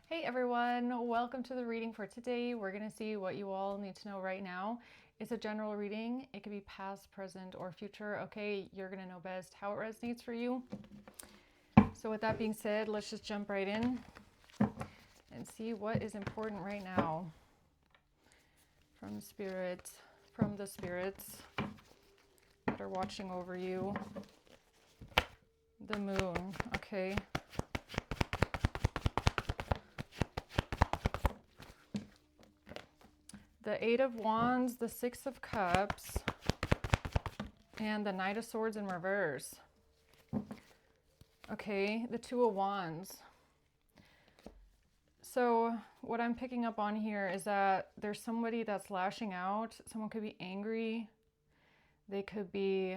Hey everyone, welcome to the reading for today. We're going to see what you all need to know right now. It's a general reading. It could be past, present, or future. Okay, you're going to know best how it resonates for you. So with that being said, let's just jump right in and see what is important right now from the spirits that are watching over you. The moon, okay? The Eight of Wands, the Six of Cups, and the Knight of Swords in reverse. Okay, the Two of Wands. So what I'm picking up on here is that there's somebody that's lashing out. Someone could be angry. They could be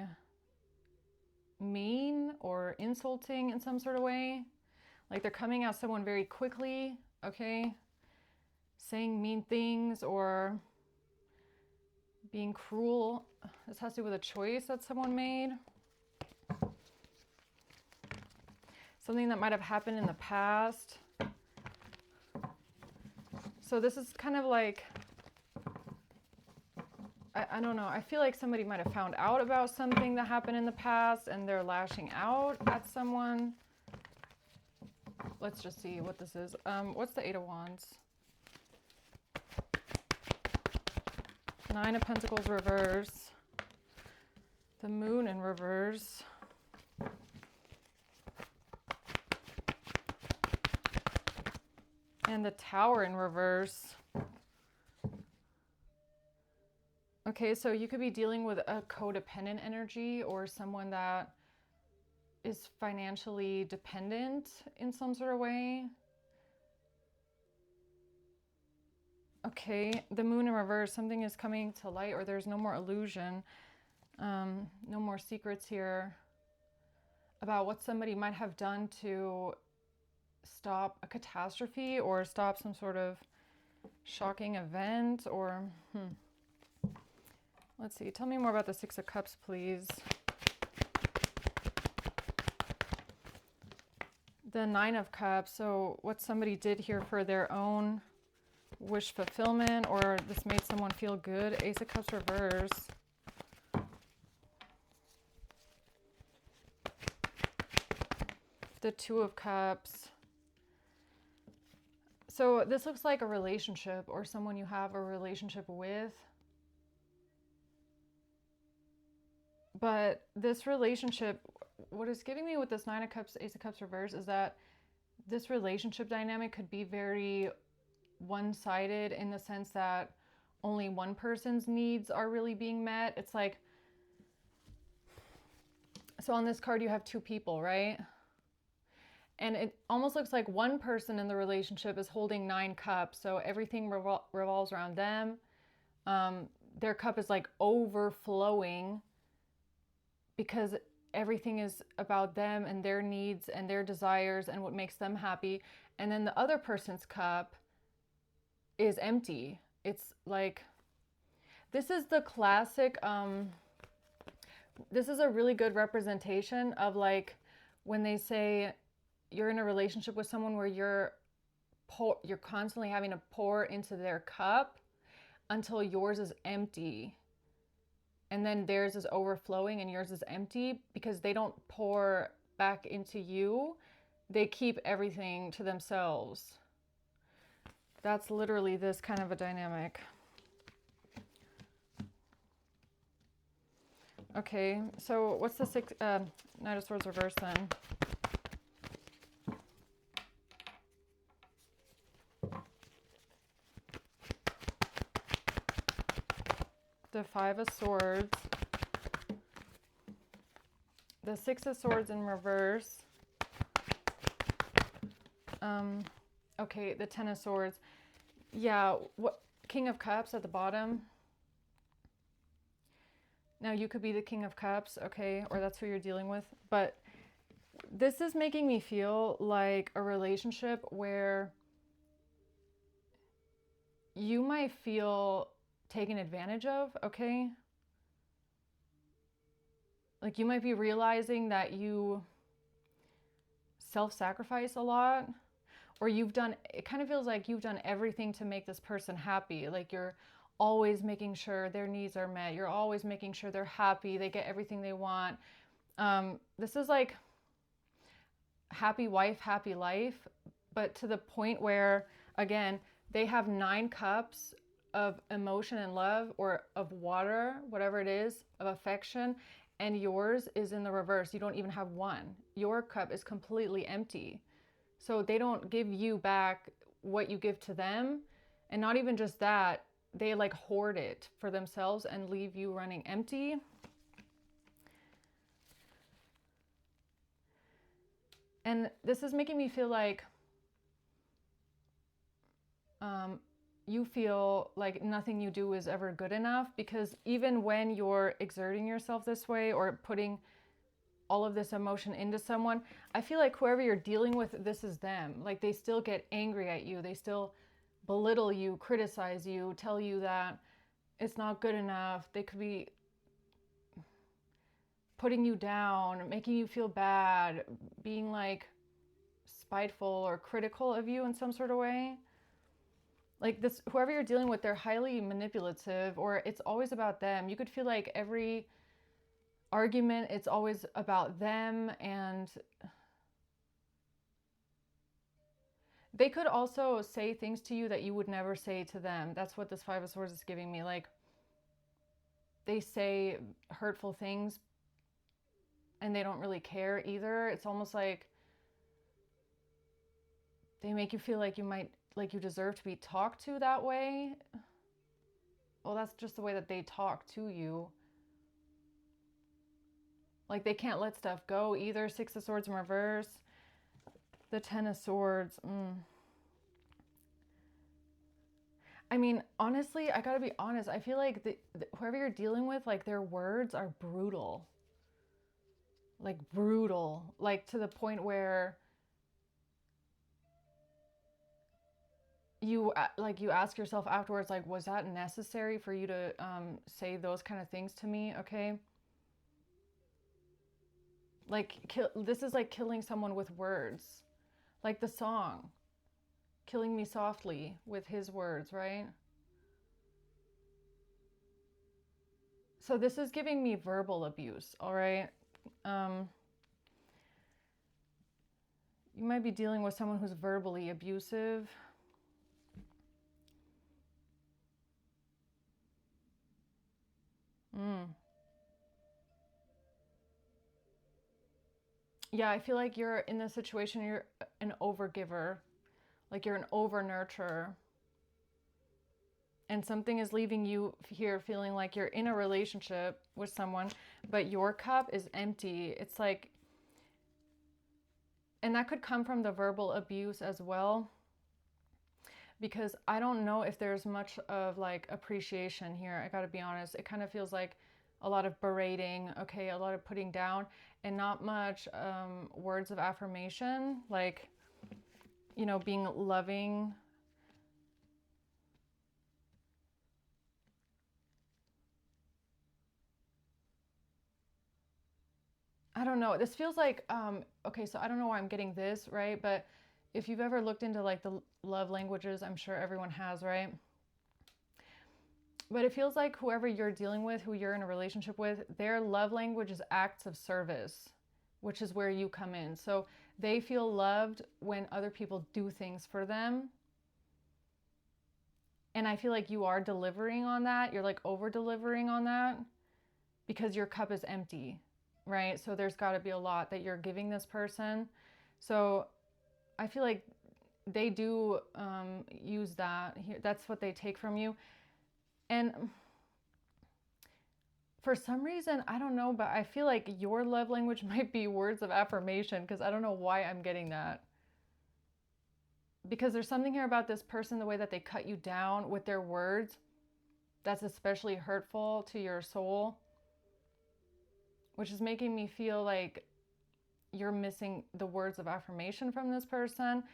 mean or insulting in some sort of way. Like they're coming at someone very quickly, okay? Saying mean things or being cruel. This has to do with a choice that someone made. Something that might have happened in the past. So this is kind of like, I don't know. I feel like somebody might have found out about something that happened in the past and they're lashing out at someone. Let's just see what this is. What's the Eight of Wands? Nine of Pentacles reverse. The Moon in reverse. And the Tower in reverse. Okay, so you could be dealing with a codependent energy or someone that is financially dependent in some sort of way. Okay, the Moon in reverse, something is coming to light or there's no more illusion, no more secrets here about what somebody might have done to stop a catastrophe or stop some sort of shocking event or, Let's see, tell me more about the Six of Cups, please. The Nine of Cups, so what somebody did here for their own wish fulfillment, or this made someone feel good. Ace of Cups reverse. The Two of Cups. So this looks like a relationship or someone you have a relationship with. But this relationship, what is giving me with this Nine of Cups, Ace of Cups reverse is that this relationship dynamic could be very one-sided in the sense that only one person's needs are really being met. It's like, so on this card you have two people, right? And it almost looks like one person in the relationship is holding 9 cups. So everything revolves around them. Their cup is like overflowing because everything is about them and their needs and their desires and what makes them happy. And then the other person's cup is empty. It's like, this is the classic, this is a really good representation of like when they say you're in a relationship with someone where you're constantly having to pour into their cup until yours is empty. And then theirs is overflowing and yours is empty because they don't pour back into you. They keep everything to themselves. That's literally this kind of a dynamic. Okay, so what's the Knight of Swords reverse then? The Five of Swords. The Six of Swords in reverse. Okay, the Ten of Swords. Yeah, what King of Cups at the bottom. Now you could be the King of Cups, okay, or that's who you're dealing with. But this is making me feel like a relationship where you might feel taken advantage of, okay? Like you might be realizing that you self-sacrifice a lot, or it kind of feels like you've done everything to make this person happy. Like you're always making sure their needs are met. You're always making sure they're happy. They get everything they want. This is like happy wife, happy life, but to the point where, again, they have 9 cups of emotion and love, or of water, whatever it is, of affection, and yours is in the reverse. You don't even have 1. Your cup is completely empty. So they don't give you back what you give to them. And not even just that, they like hoard it for themselves and leave you running empty. And this is making me feel like you feel like nothing you do is ever good enough, because even when you're exerting yourself this way or putting all of this emotion into someone, I feel like whoever you're dealing with, this is them. Like they still get angry at you. They still belittle you, criticize you, tell you that it's not good enough. They could be putting you down, making you feel bad, being like spiteful or critical of you in some sort of way. Like this, whoever you're dealing with, they're highly manipulative, or it's always about them. You could feel like every argument, it's always about them, and they could also say things to you that you would never say to them. That's what this 5 of Swords is giving me. Like they say hurtful things and they don't really care either. It's almost like they make you feel like you deserve to be talked to that way. Well, that's just the way that they talk to you. Like they can't let stuff go either. 6 of Swords in reverse. The 10 of Swords. I mean, honestly, I gotta be honest. I feel like whoever you're dealing with, like their words are brutal. Like brutal. Like to the point where you ask yourself afterwards, like, was that necessary for you to say those kind of things to me? Okay. Like this is like killing someone with words. Like the song, Killing Me Softly, with his words, right? So this is giving me verbal abuse, all right? You might be dealing with someone who's verbally abusive. Yeah, I feel like you're in this situation, you're an overgiver. Like you're an over-nurturer. And something is leaving you here feeling like you're in a relationship with someone, but your cup is empty. It's like, and that could come from the verbal abuse as well, because I don't know if there's much of like appreciation here. I gotta be honest. It kind of feels like a lot of berating, okay, a lot of putting down, and not much words of affirmation, like, you know, being loving. I don't know. This feels like, okay, so I don't know why I'm getting this, right? But if you've ever looked into like the love languages, I'm sure everyone has, right? But it feels like whoever you're dealing with, who you're in a relationship with, their love language is acts of service, which is where you come in. So they feel loved when other people do things for them. And I feel like you are delivering on that. You're like over delivering on that because your cup is empty, right? So there's got to be a lot that you're giving this person. So I feel like they do use that. That's what they take from you. And for some reason, I don't know, but I feel like your love language might be words of affirmation, because I don't know why I'm getting that. Because there's something here about this person, the way that they cut you down with their words, that's especially hurtful to your soul, which is making me feel like you're missing the words of affirmation from this person.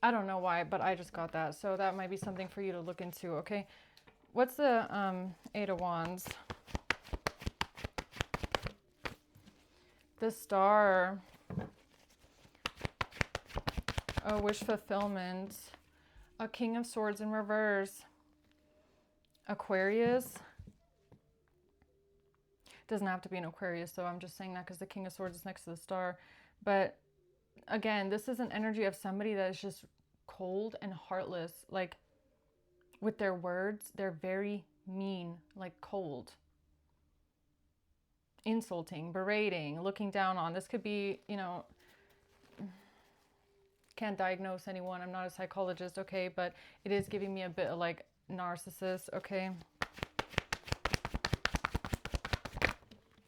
I don't know why, but I just got that. So that might be something for you to look into, okay? What's the 8 of Wands? The Star. Oh, wish fulfillment. A King of Swords in reverse. Aquarius. Doesn't have to be an Aquarius, so I'm just saying that because the King of Swords is next to the star. But again, this is an energy of somebody that is just cold and heartless. Like with their words, they're very mean, like cold. Insulting, berating, looking down on. This could be, you know, can't diagnose anyone. I'm not a psychologist, okay? But it is giving me a bit of like narcissist, okay?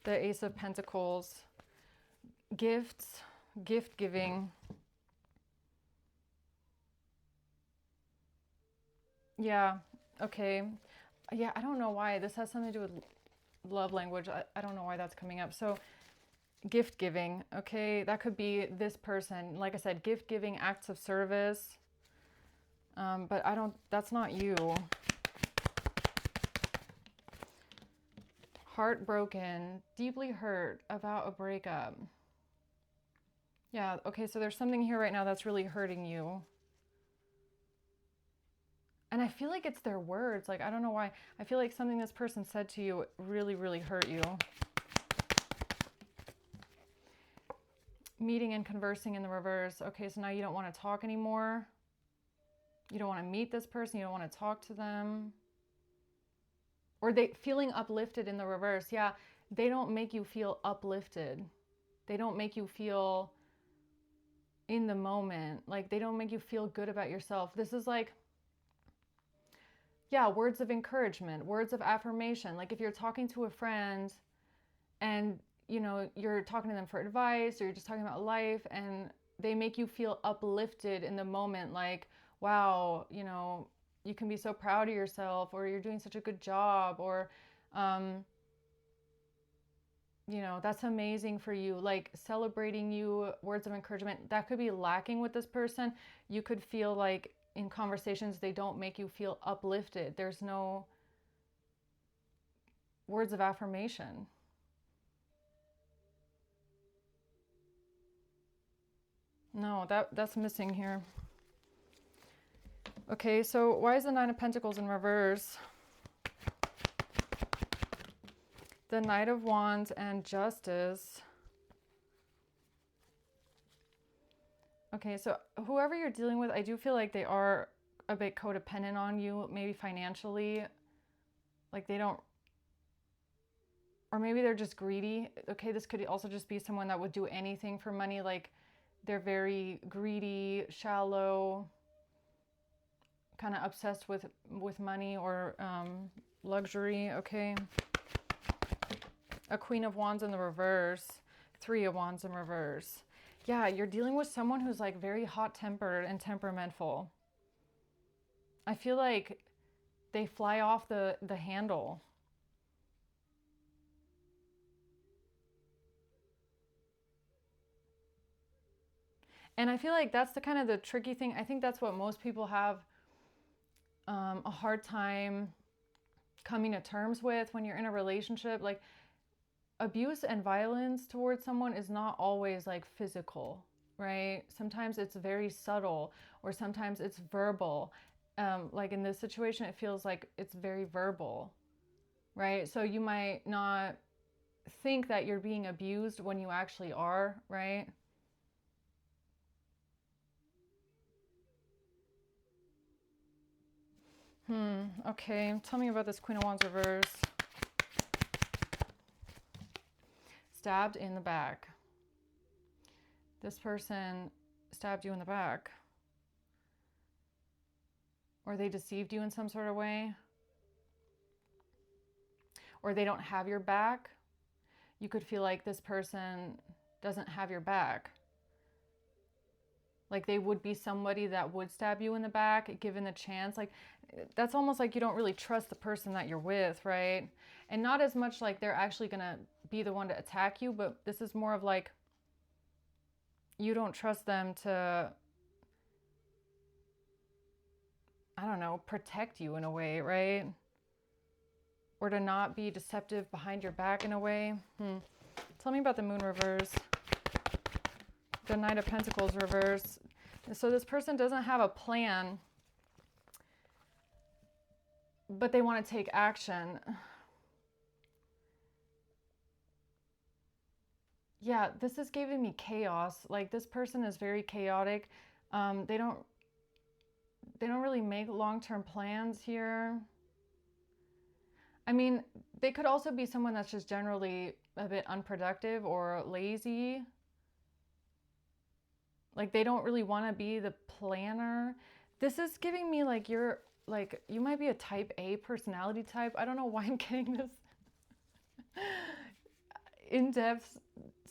The Ace of Pentacles. Gifts, gift giving. Yeah, okay. Yeah, I don't know why. This has something to do with love language. I don't know why that's coming up. So gift giving, okay, that could be this person. Like I said, gift giving, acts of service. But that's not you. Heartbroken, deeply hurt about a breakup. Yeah, okay, so there's something here right now that's really hurting you. And I feel like it's their words. Like, I don't know why. I feel like something this person said to you really, really hurt you. Meeting and conversing in the reverse. Okay, so now you don't want to talk anymore. You don't want to meet this person. You don't want to talk to them. Or they feeling uplifted in the reverse. Yeah, they don't make you feel uplifted. They don't make you feel in the moment. Like, they don't make you feel good about yourself. This is like, yeah, words of encouragement, words of affirmation. Like if you're talking to a friend and, you know, you're talking to them for advice or you're just talking about life and they make you feel uplifted in the moment. Like, wow, you know, you can be so proud of yourself, or you're doing such a good job, or, you know, that's amazing for you. Like celebrating you, words of encouragement, that could be lacking with this person. You could feel like in conversations, they don't make you feel uplifted. There's no words of affirmation. No, that's missing here. Okay, so why is the Nine of Pentacles in reverse? The Knight of Wands and Justice. Okay, so whoever you're dealing with, I do feel like they are a bit codependent on you, maybe financially. Like they don't, or maybe they're just greedy. Okay, this could also just be someone that would do anything for money. Like they're very greedy, shallow, kind of obsessed with money or luxury, okay? A Queen of Wands in the reverse, Three of Wands in reverse. Yeah, you're dealing with someone who's like very hot-tempered and temperamental. I feel like they fly off the handle. And I feel like that's the kind of the tricky thing. I think that's what most people have a hard time coming to terms with when you're in a relationship. Like abuse and violence towards someone is not always like physical, right? Sometimes it's very subtle, or sometimes it's verbal. Like in this situation, it feels like it's very verbal, right? So you might not think that you're being abused when you actually are, right? Okay, tell me about this Queen of Wands reverse. Stabbed in the back. This person stabbed you in the back. Or they deceived you in some sort of way. Or they don't have your back. You could feel like this person doesn't have your back. Like they would be somebody that would stab you in the back given the chance. Like that's almost like you don't really trust the person that you're with, right? And not as much like they're actually gonna be the one to attack you, but this is more of like you don't trust them to, I don't know, protect you in a way, right? Or to not be deceptive behind your back in a way. Tell me about the Moon reverse. The Knight of Pentacles reverse. So this person doesn't have a plan, but they want to take action. Yeah, this is giving me chaos. Like, this person is very chaotic. They don't really make long-term plans here. I mean, they could also be someone that's just generally a bit unproductive or lazy. Like, they don't really want to be the planner. This is giving me like you're like, you might be a type A personality type. I don't know why I'm getting this in-depth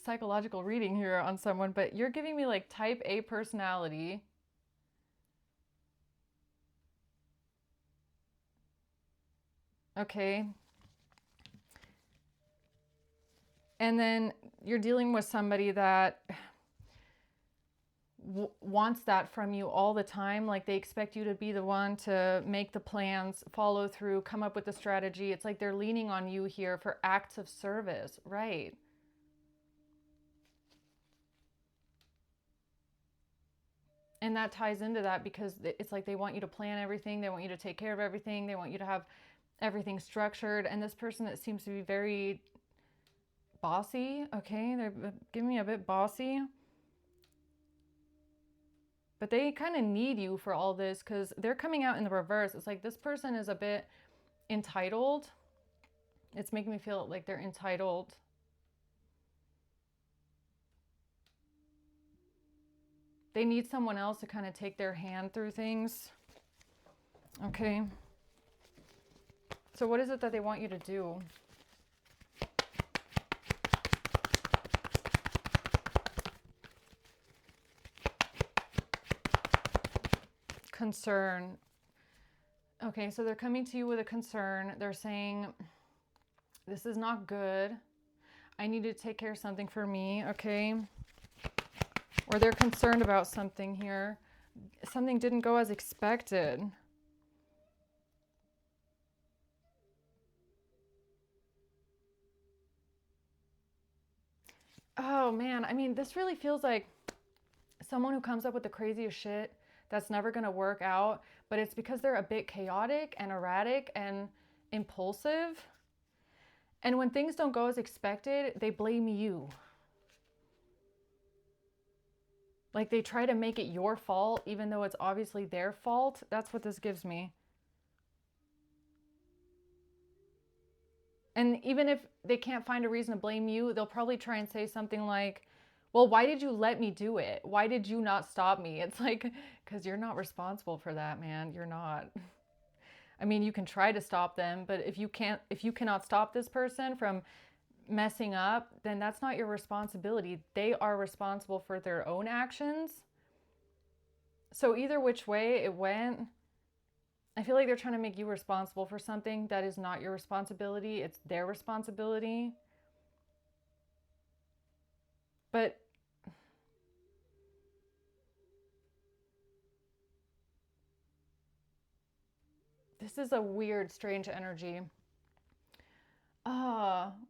psychological reading here on someone, but you're giving me like type A personality. Okay. And then you're dealing with somebody that wants that from you all the time. Like, they expect you to be the one to make the plans, follow through, come up with the strategy. It's like they're leaning on you here for acts of service, right? And that ties into that because it's like they want you to plan everything. They want you to take care of everything. They want you to have everything structured. And this person that seems to be very bossy, okay, they're giving me a bit bossy. But they kind of need you for all this because they're coming out in the reverse. It's like this person is a bit entitled. It's making me feel like they're entitled. They need someone else to kind of take their hand through things. Okay. So what is it that they want you to do? Concern. Okay, so they're coming to you with a concern. They're saying, this is not good. I need to take care of something for me, okay? Or they're concerned about something here. Something didn't go as expected. Oh man, I mean, this really feels like someone who comes up with the craziest shit that's never going to work out, but it's because they're a bit chaotic and erratic and impulsive. And when things don't go as expected, they blame you. Like, they try to make it your fault, even though it's obviously their fault. That's what this gives me. And even if they can't find a reason to blame you, they'll probably try and say something like, well, why did you let me do it? Why did you not stop me? It's like, because you're not responsible for that, man. You're not. I mean, you can try to stop them, but if you cannot stop this person from messing up, then that's not your responsibility. They are responsible for their own actions. So either which way it went, I feel like they're trying to make you responsible for something that is not your responsibility. It's their responsibility. But this is a weird, strange energy.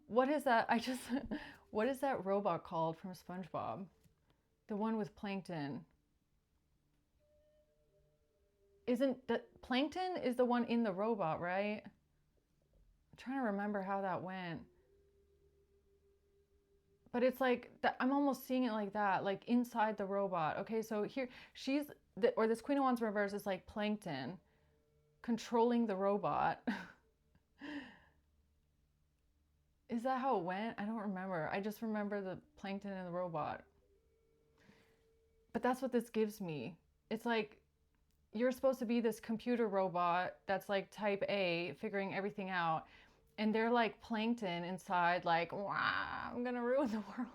What is that? What is that robot called from SpongeBob? The one with plankton. Isn't the plankton is the one in the robot, right? I'm trying to remember how that went. But it's like I'm almost seeing it like that, like inside the robot. Okay, so here this Queen of Wands reverse is like plankton controlling the robot. Is that how it went? I don't remember. I just remember the plankton and the robot. But that's what this gives me. It's like you're supposed to be this computer robot that's like type A, figuring everything out. And they're like plankton inside, like, wow, I'm going to ruin the world.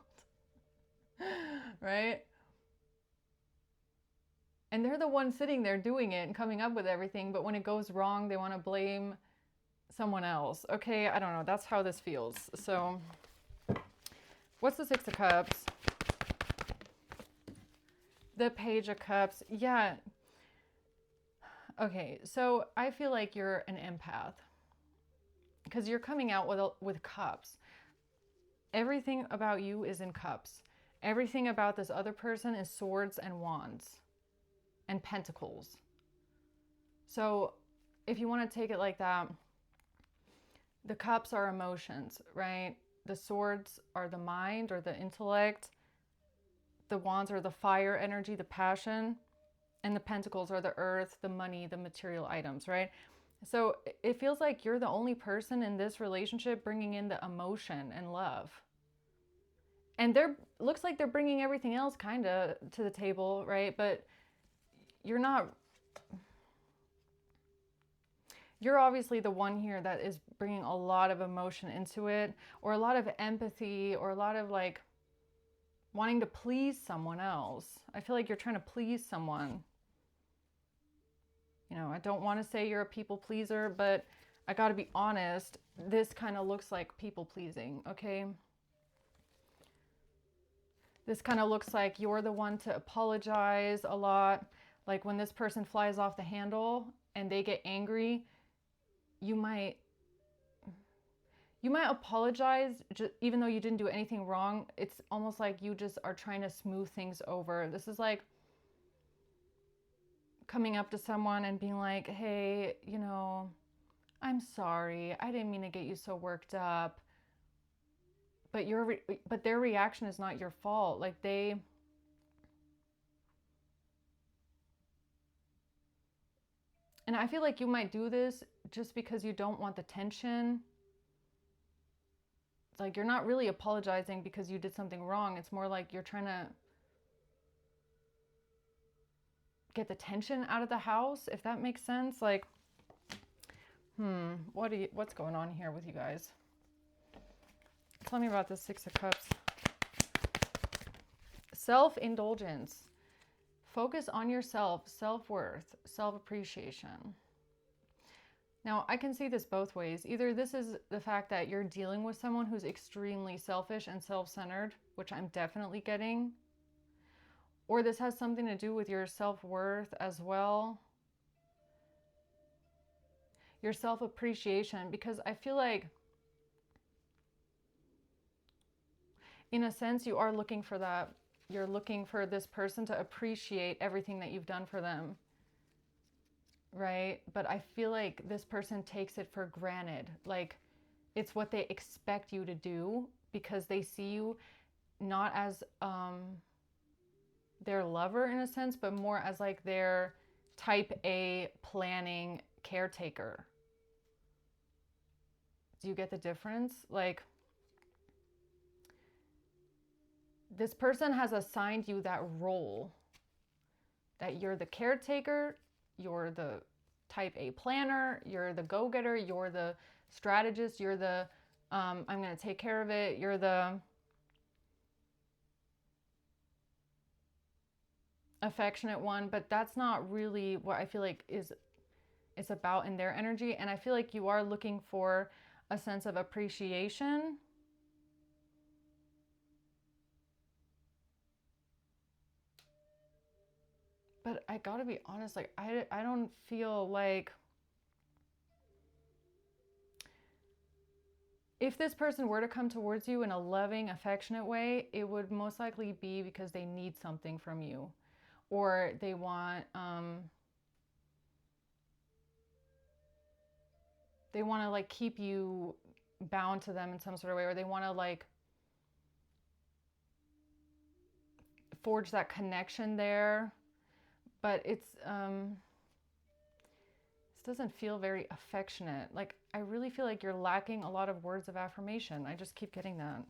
Right? And they're the ones sitting there doing it and coming up with everything. But when it goes wrong, they want to blame someone else. Okay, I don't know. That's how this feels. So what's the Six of Cups? The Page of Cups. Yeah. Okay, so I feel like you're an empath because you're coming out with cups. Everything about you is in cups. Everything about this other person is swords and wands and pentacles. So if you want to take it like that, the cups are emotions, right? The swords are the mind or the intellect. The wands are the fire energy, the passion. And the pentacles are the earth, the money, the material items, right? So it feels like you're the only person in this relationship bringing in the emotion and love. And looks like they're bringing everything else kind of to the table, right? But you're not, you're obviously the one here that is bringing a lot of emotion into it, or a lot of empathy, or a lot of like wanting to please someone else. I feel like you're trying to please someone. You know, I don't want to say you're a people pleaser, but I got to be honest, this kind of looks like people pleasing, okay? This kind of looks like you're the one to apologize a lot. Like when this person flies off the handle and they get angry, you might apologize even though you didn't do anything wrong. It's almost like you just are trying to smooth things over. This is like coming up to someone and being like, hey, you know, I'm sorry. I didn't mean to get you so worked up. But their reaction is not your fault. Like and I feel like you might do this just because you don't want the tension. It's like you're not really apologizing because you did something wrong. It's more like you're trying to get the tension out of the house, if that makes sense. Like, what's going on here with you guys? Tell me about this Six of Cups. Self-indulgence. Focus on yourself, self-worth, self-appreciation. Now, I can see this both ways. Either this is the fact that you're dealing with someone who's extremely selfish and self-centered, which I'm definitely getting, or this has something to do with your self-worth as well. Your self-appreciation, because I feel like in a sense you are looking for that. You're looking for this person to appreciate everything that you've done for them, right? But I feel like this person takes it for granted. Like it's what they expect you to do because they see you not as their lover in a sense, but more as like their type A planning caretaker. Do you get the difference? Like this person has assigned you that role, that you're the caretaker, you're the type A planner, you're the go-getter, you're the strategist, you're the I'm going to take care of it, you're the affectionate one, but that's not really what I feel like it's about in their energy. And I feel like you are looking for a sense of appreciation. But I gotta be honest, like I don't feel like if this person were to come towards you in a loving, affectionate way, it would most likely be because they need something from you, or they want to like keep you bound to them in some sort of way, or they want to like forge that connection there. But this doesn't feel very affectionate. Like I really feel like you're lacking a lot of words of affirmation. I just keep getting that.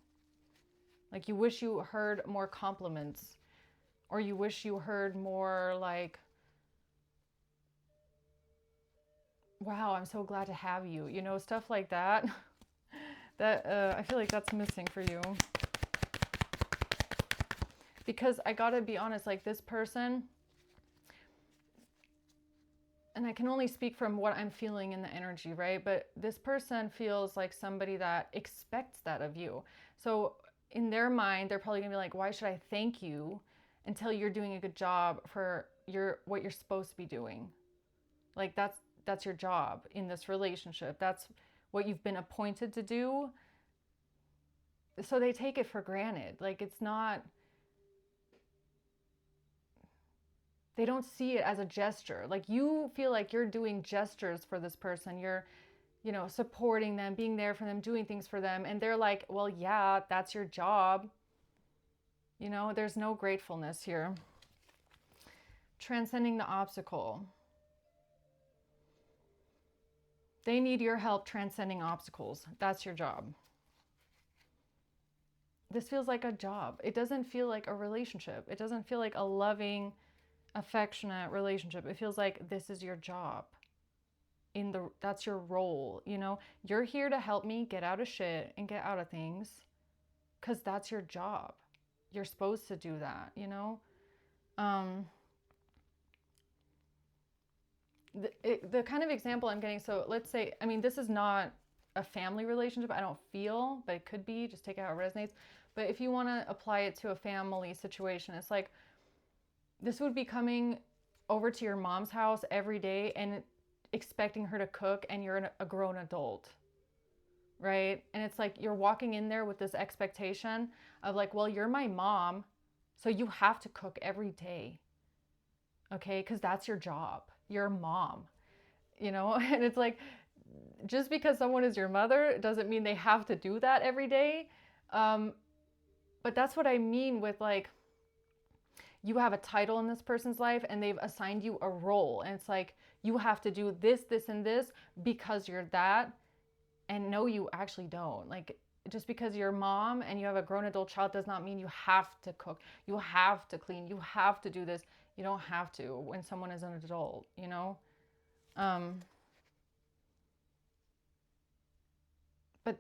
Like you wish you heard more compliments, or you wish you heard more like, wow, I'm so glad to have you, you know, stuff like that. That I feel like that's missing for you. Because I gotta be honest, like this person, and I can only speak from what I'm feeling in the energy, right? But this person feels like somebody that expects that of you. So in their mind, they're probably gonna be like, why should I thank you until you're doing a good job for what you're supposed to be doing? Like that's your job in this relationship. That's what you've been appointed to do. So they take it for granted. Like it's not they don't see it as a gesture. Like you feel like you're doing gestures for this person. You're, supporting them, being there for them, doing things for them. And they're like, well, yeah, that's your job. There's no gratefulness here. Transcending the obstacle. They need your help transcending obstacles. That's your job. This feels like a job. It doesn't feel like a relationship. It doesn't feel like a loving, affectionate relationship. It feels like this is your job. That's your role, You're here to help me get out of shit and get out of things, because that's your job. You're supposed to do that, The kind of example I'm getting, so let's say, this is not a family relationship, I don't feel, but it could be, just take it how it resonates. But if you want to apply it to a family situation, it's like, this would be coming over to your mom's house every day and expecting her to cook, and you're a grown adult, right? And it's like you're walking in there with this expectation of like, well, you're my mom, so you have to cook every day, okay? Because that's your job. You're a mom, And it's like, just because someone is your mother doesn't mean they have to do that every day. But that's what I mean with like, you have a title in this person's life and they've assigned you a role. And it's like, you have to do this, this, and this because you're that. And no, you actually don't. Like, just because you're a mom and you have a grown adult child does not mean you have to cook. You have to clean. You have to do this. You don't have to when someone is an adult, But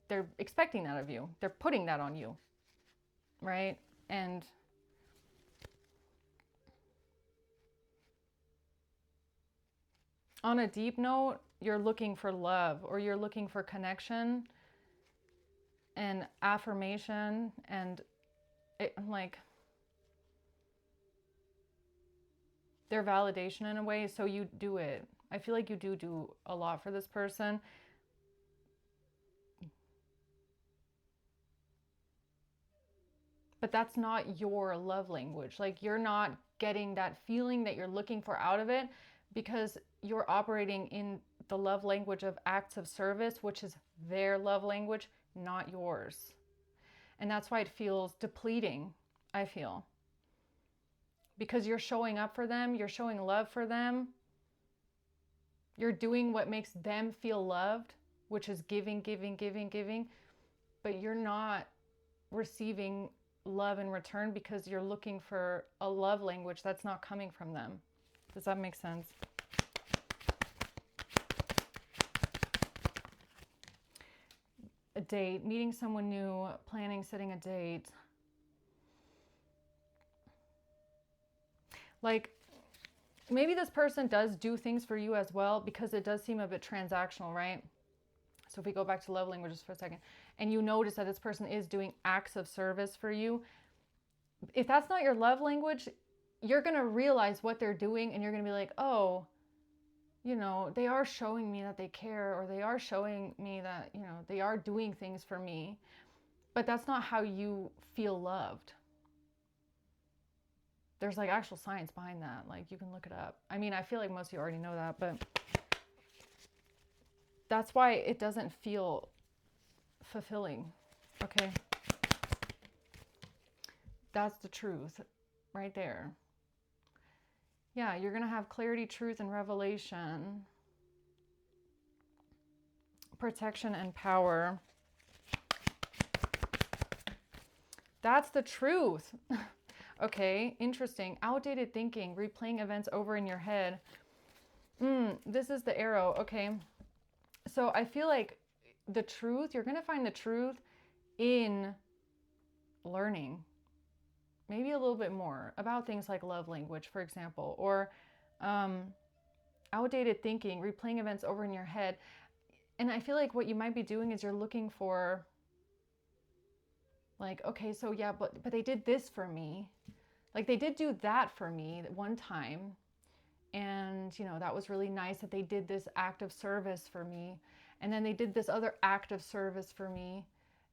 they're expecting that of you. They're putting that on you, right? And on a deep note, you're looking for love, or you're looking for connection and affirmation, and like their validation in a way. So you do it. I feel like you do a lot for this person. But that's not your love language. Like, you're not getting that feeling that you're looking for out of it, because you're operating in the love language of acts of service, which is their love language, not yours. And that's why it feels depleting, I feel. Because you're showing up for them, you're showing love for them, you're doing what makes them feel loved, which is giving, giving, giving, giving, but you're not receiving love in return because you're looking for a love language that's not coming from them. Does that make sense? A date, meeting someone new, planning, setting a date. Like, maybe this person does do things for you as well, because it does seem a bit transactional, right? So if we go back to love languages for a second, and you notice that this person is doing acts of service for you, if that's not your love language, you're going to realize what they're doing, and you're going to be like, oh, they are showing me that they care, or they are showing me that, they are doing things for me. But that's not how you feel loved. There's like actual science behind that. Like, you can look it up. I feel like most of you already know that, but that's why it doesn't feel fulfilling. Okay. That's the truth right there. Yeah, you're going to have clarity, truth, and revelation. Protection and power. That's the truth. Okay, interesting. Outdated thinking, replaying events over in your head. This is the arrow. Okay. So I feel like the truth, you're going to find the truth in learning. Maybe a little bit more about things like love language, for example, or outdated thinking, replaying events over in your head. And I feel like what you might be doing is you're looking for, like, okay, so yeah, but they did this for me. Like, they did do that for me one time. And, that was really nice that they did this act of service for me. And then they did this other act of service for me.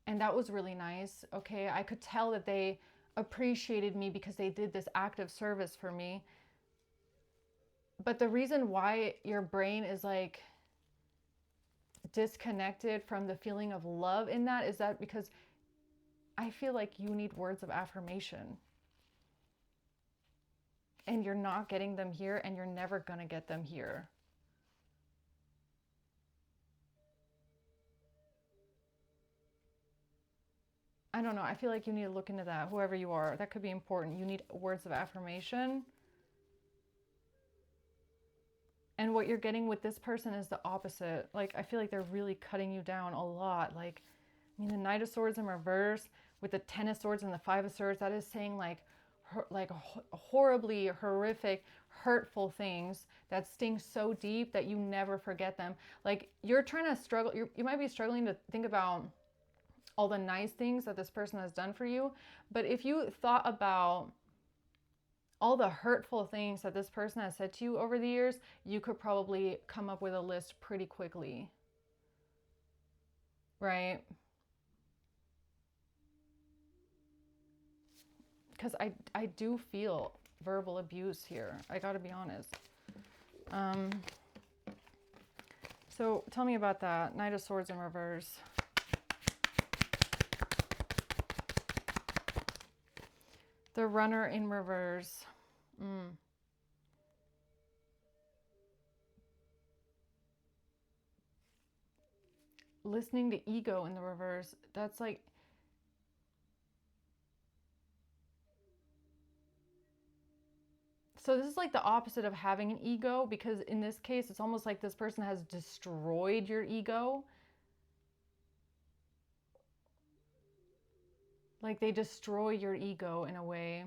And that was really nice. Okay, I could tell that they appreciated me because they did this act of service for me. But the reason why your brain is like disconnected from the feeling of love in that is that because I feel like you need words of affirmation. And you're not getting them here, and you're never going to get them here. I don't know. I feel like you need to look into that, whoever you are. That could be important. You need words of affirmation. And what you're getting with this person is the opposite. Like, I feel like they're really cutting you down a lot. Like, I mean, the Knight of Swords in reverse with the Ten of Swords and the Five of Swords, that is saying like horribly horrific, hurtful things that sting so deep that you never forget them. Like, you're trying to struggle. You might be struggling to think about all the nice things that this person has done for you. But if you thought about all the hurtful things that this person has said to you over the years, you could probably come up with a list pretty quickly. Right? Because I do feel verbal abuse here. I got to be honest. So tell me about that. Knight of Swords in reverse. The Runner in reverse. Listening to ego in the reverse. That's like, so this is like the opposite of having an ego, because in this case, it's almost like this person has destroyed your ego. Like they destroy your ego in a way.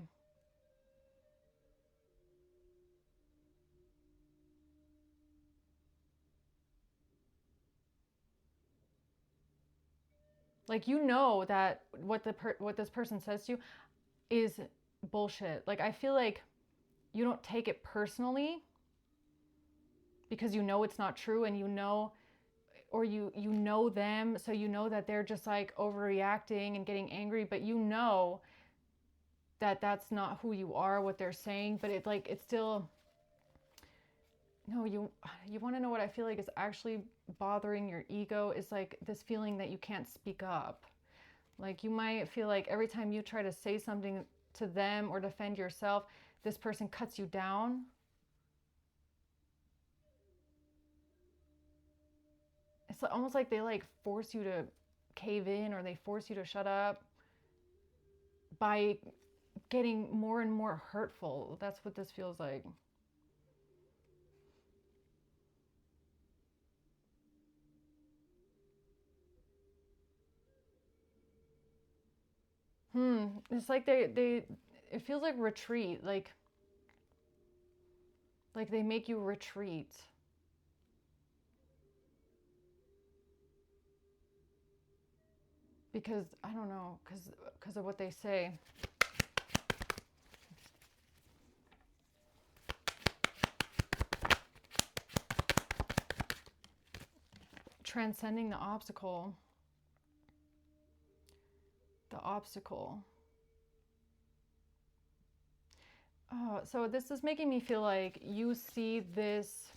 Like, you know that what this person says to you is bullshit. Like, I feel like you don't take it personally because you know it's not true, and you know, or you know them, so you know that they're just like overreacting and getting angry, but you know that that's not who you are, what they're saying. But it's still, no, you want to know what I feel like is actually bothering your ego is like this feeling that you can't speak up. Like, you might feel like every time you try to say something to them or defend yourself, this person cuts you down. It's almost like they like force you to cave in, or they force you to shut up by getting more and more hurtful. That's what this feels like. It's like they it feels like retreat, like they make you retreat. Because I don't know, because of what they say. Transcending the obstacle. The obstacle. Oh, so this is making me feel like you see this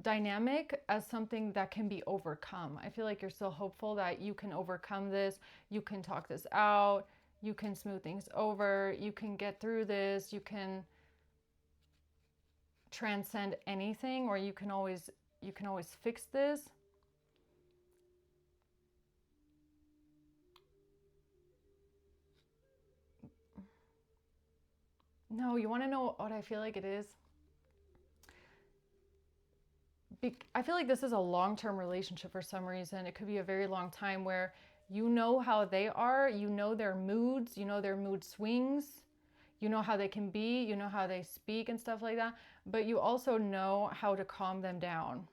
dynamic as something that can be overcome. I feel like you're still hopeful that you can overcome this, you can talk this out, you can smooth things over, you can get through this, you can transcend anything, or you can always fix this. No, you want to know what I feel like it is? I feel like this is a long-term relationship for some reason. It could be a very long time where you know how they are, you know their moods, you know their mood swings, you know how they can be, you know how they speak and stuff like that, but you also know how to calm them down.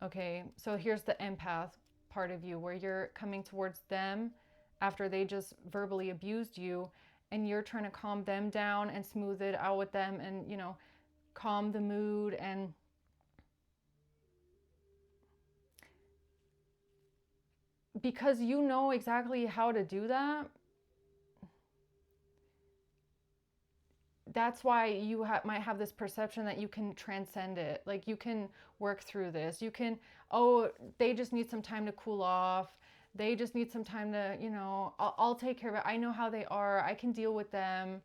Okay, so here's the empath part of you, where you're coming towards them after they just verbally abused you, and you're trying to calm them down and smooth it out with them, and calm the mood. And because you know exactly how to do that, that's why you might have this perception that you can transcend it. Like you can work through this. You can, oh, they just need some time to cool off. They just need some time to, I'll take care of it. I know how they are. I can deal with them.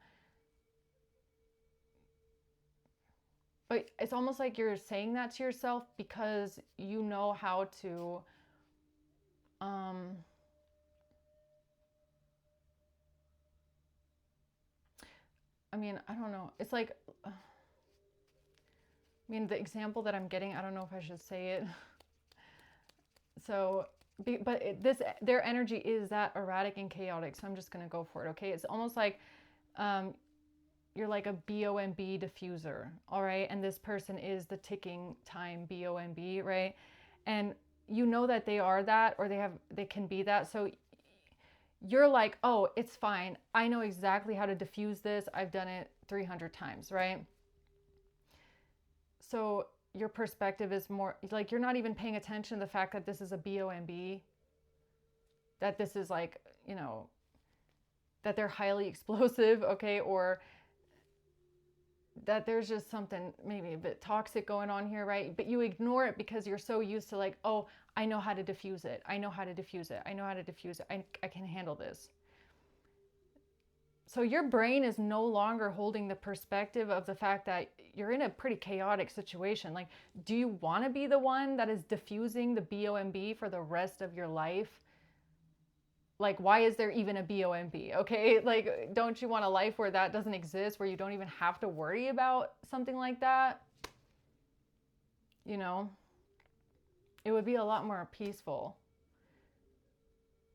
But it's almost like you're saying that to yourself because you know how to, I mean, I don't know. It's like, I mean, the example that I'm getting, I don't know if I should say it. So, but their energy is that erratic and chaotic. So I'm just going to go for it. Okay. It's almost like, you're like a BOMB diffuser. All right. And this person is the ticking time BOMB. Right. And you know that they are that, or they can be that. So you're like, oh, it's fine. I know exactly how to diffuse this. I've done it 300 times. Right. So your perspective is more like you're not even paying attention to the fact that this is a BOMB, that this is like, that they're highly explosive, okay, or that there's just something maybe a bit toxic going on here, right? But you ignore it because you're so used to like, oh, I know how to diffuse it. I know how to diffuse it. I know how to diffuse it. I can handle this. So your brain is no longer holding the perspective of the fact that you're in a pretty chaotic situation. Like, do you want to be the one that is diffusing the BOMB for the rest of your life? Like, why is there even a BOMB? Okay, like, don't you want a life where that doesn't exist, where you don't even have to worry about something like that? It would be a lot more peaceful.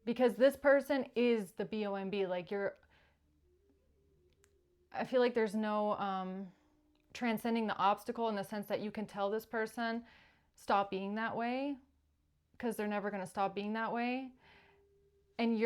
Because this person is the BOMB. Like, I feel like there's no transcending the obstacle in the sense that you can tell this person, stop being that way, because they're never going to stop being that way. And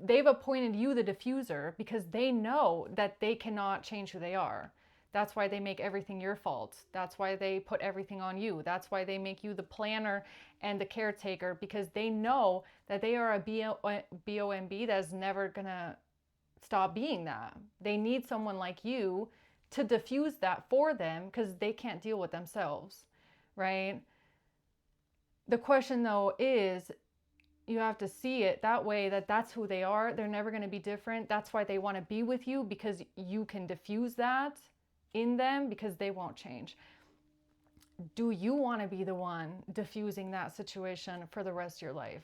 they've appointed you the diffuser because they know that they cannot change who they are. That's why they make everything your fault. That's why they put everything on you. That's why they make you the planner and the caretaker, because they know that they are a BOMB that's never going to stop being that. They need someone like you to diffuse that for them because they can't deal with themselves, right? The question though is, you have to see it that way, that that's who they are. They're never going to be different. That's why they want to be with you, because you can diffuse that in them, because they won't change. Do you want to be the one diffusing that situation for the rest of your life?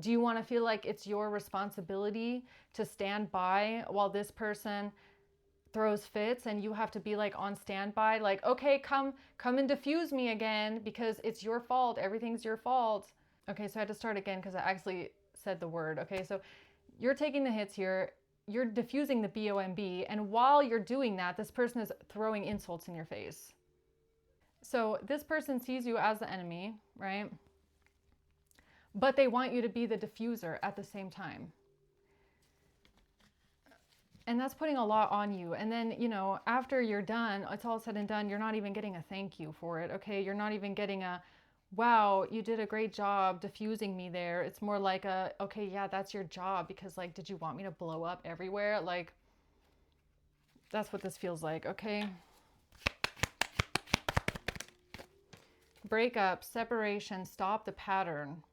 Do you want to feel like it's your responsibility to stand by while this person throws fits, and you have to be like on standby, like, okay, come and diffuse me again because it's your fault. Everything's your fault. Okay, so I had to start again because I actually said the word. Okay, so you're taking the hits here. You're diffusing the BOMB. And while you're doing that, this person is throwing insults in your face. So this person sees you as the enemy, right? But they want you to be the diffuser at the same time. And that's putting a lot on you. And then, after you're done, it's all said and done, you're not even getting a thank you for it, okay? You're not even getting a, wow, you did a great job diffusing me there. It's more like a, okay, yeah, that's your job, because like, did you want me to blow up everywhere? Like, that's what this feels like, okay? Breakup, separation, stop the pattern.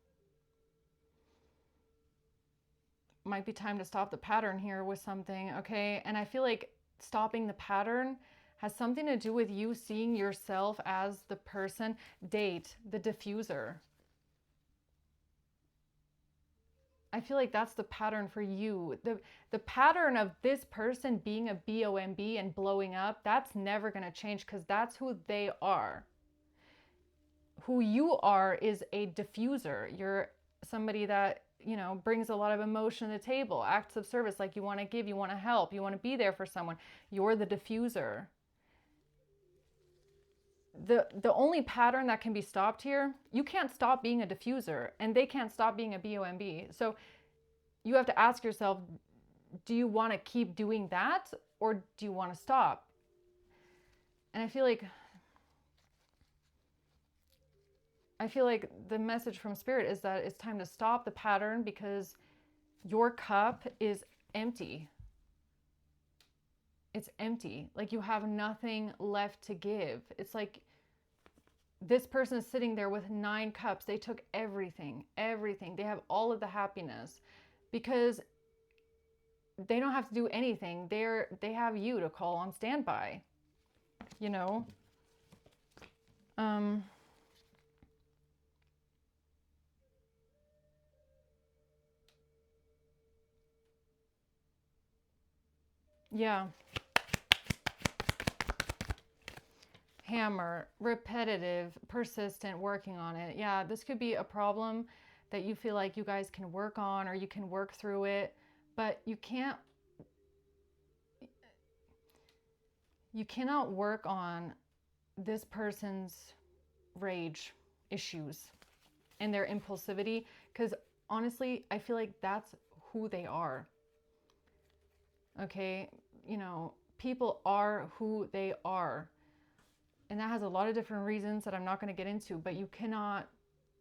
Might be time to stop the pattern here with something, okay? And I feel like stopping the pattern has something to do with you seeing yourself as the person, date, the diffuser. I feel like that's the pattern for you. The pattern of this person being a BOMB and blowing up, that's never going to change, because that's who they are. Who you are is a diffuser. You're somebody that, brings a lot of emotion to the table, acts of service, like you want to give, you want to help, you want to be there for someone. You're the diffuser. The only pattern that can be stopped here, you can't stop being a diffuser, and they can't stop being a BOMB. So you have to ask yourself, do you want to keep doing that, or do you want to stop? And I feel like I feel like the message from Spirit is that it's time to stop the pattern because your cup is empty. It's empty. Like you have nothing left to give. It's like this person is sitting there with 9 cups. They took everything, everything. They have all of the happiness because they don't have to do anything. They have you to call on standby, you know? Yeah. Hammer, repetitive, persistent, working on it. Yeah, this could be a problem that you feel like you guys can work on or you can work through it, but you cannot work on this person's rage issues and their impulsivity because honestly, I feel like that's who they are. Okay, you know, people are who they are. And that has a lot of different reasons that I'm not going to get into, but you cannot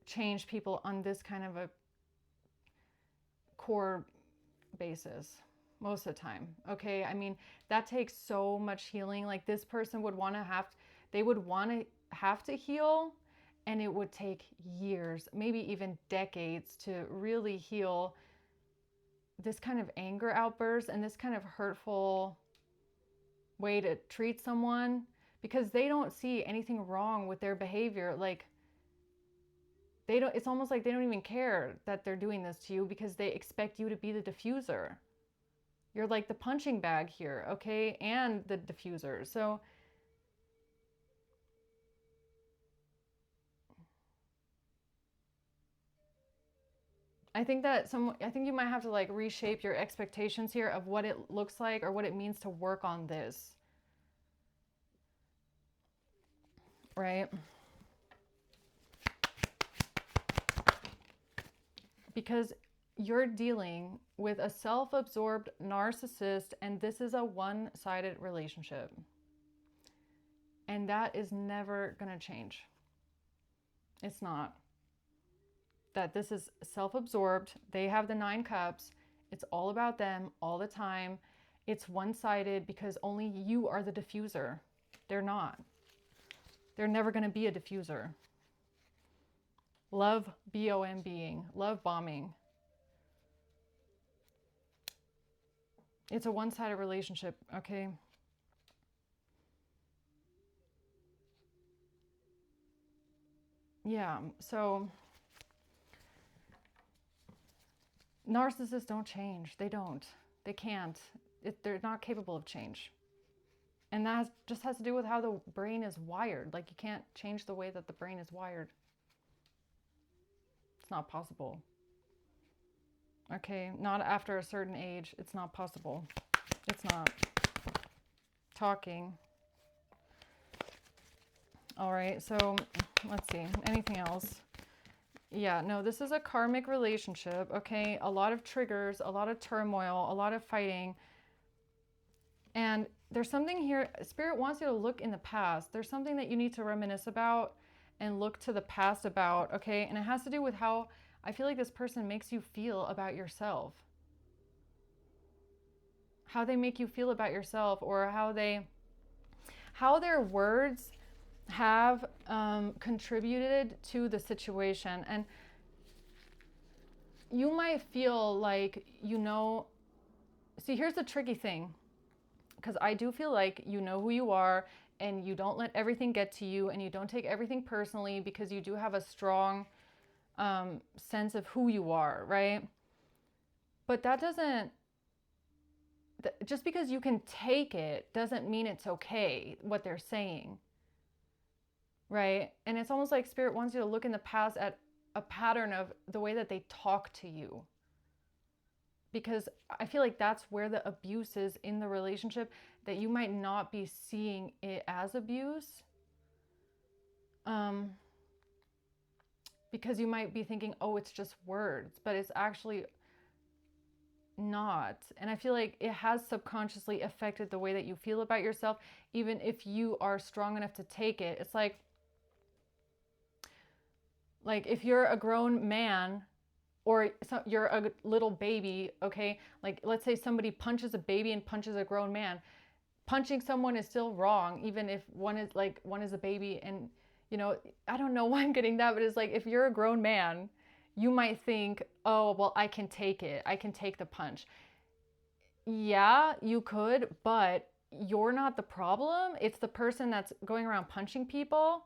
change people on this kind of a core basis most of the time. Okay, I mean, that takes so much healing. Like this person would want to have to heal, and it would take years, maybe even decades to really heal this kind of anger outburst and this kind of hurtful way to treat someone because they don't see anything wrong with their behavior. Like it's almost like they don't even care that they're doing this to you because they expect you to be the diffuser. You're like the punching bag here, okay? And the diffuser. So I think you might have to like reshape your expectations here of what it looks like or what it means to work on this. Right? Because you're dealing with a self-absorbed narcissist and this is a one-sided relationship. And that is never going to change. It's not. That this is self-absorbed. They have the 9 cups. It's all about them all the time. It's one-sided because only you are the diffuser. They're not. They're never going to be a diffuser. Love being, love bombing. It's a one-sided relationship, okay? Yeah, so narcissists don't change. They don't. They can't. They're not capable of change. And that just has to do with how the brain is wired. Like you can't change the way that the brain is wired. It's not possible. Okay, not after a certain age. It's not possible. It's not. Talking. All right, so let's see. Anything else? Yeah, no, this is a karmic relationship, okay? A lot of triggers, a lot of turmoil, a lot of fighting. And there's something here, Spirit wants you to look in the past. There's something that you need to reminisce about and look to the past about, okay? And it has to do with how I feel like this person makes you feel about yourself. How they make you feel about yourself, or how their words have contributed to the situation. And you might feel like, see, here's the tricky thing, because I do feel like you know who you are and you don't let everything get to you and you don't take everything personally because you do have a strong sense of who you are, right? But that doesn't, just because you can take it doesn't mean it's okay what they're saying, right? And it's almost like Spirit wants you to look in the past at a pattern of the way that they talk to you. Because I feel like that's where the abuse is in the relationship, that you might not be seeing it as abuse. Because you might be thinking, oh, it's just words, but it's actually not. And I feel like it has subconsciously affected the way that you feel about yourself, even if you are strong enough to take it. It's like Like if you're a grown man or you're a little baby, okay? Like let's say somebody punches a baby and punches a grown man. Punching someone is still wrong, even if one is a baby. And you know, I don't know why I'm getting that, but it's like if you're a grown man, you might think, oh well, I can take it. I can take the punch. Yeah, you could, but you're not the problem. It's the person that's going around punching people.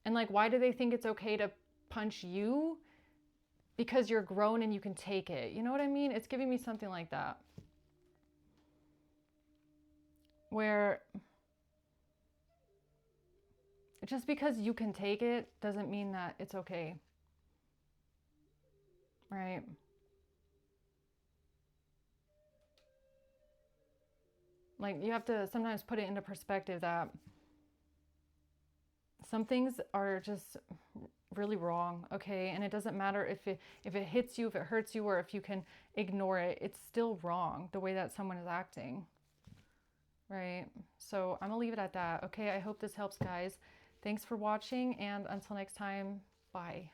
And like, why do they think it's okay to punch you? Because you're grown and you can take it. You know what I mean? It's giving me something like that. Where just because you can take it doesn't mean that it's okay. Right? Like, you have to sometimes put it into perspective that some things are just really wrong, okay? And it doesn't matter if it hits you, if it hurts you, or if you can ignore it. It's still wrong the way that someone is acting, right? So I'm gonna leave it at that, okay? I hope this helps, guys. Thanks for watching, and until next time, bye.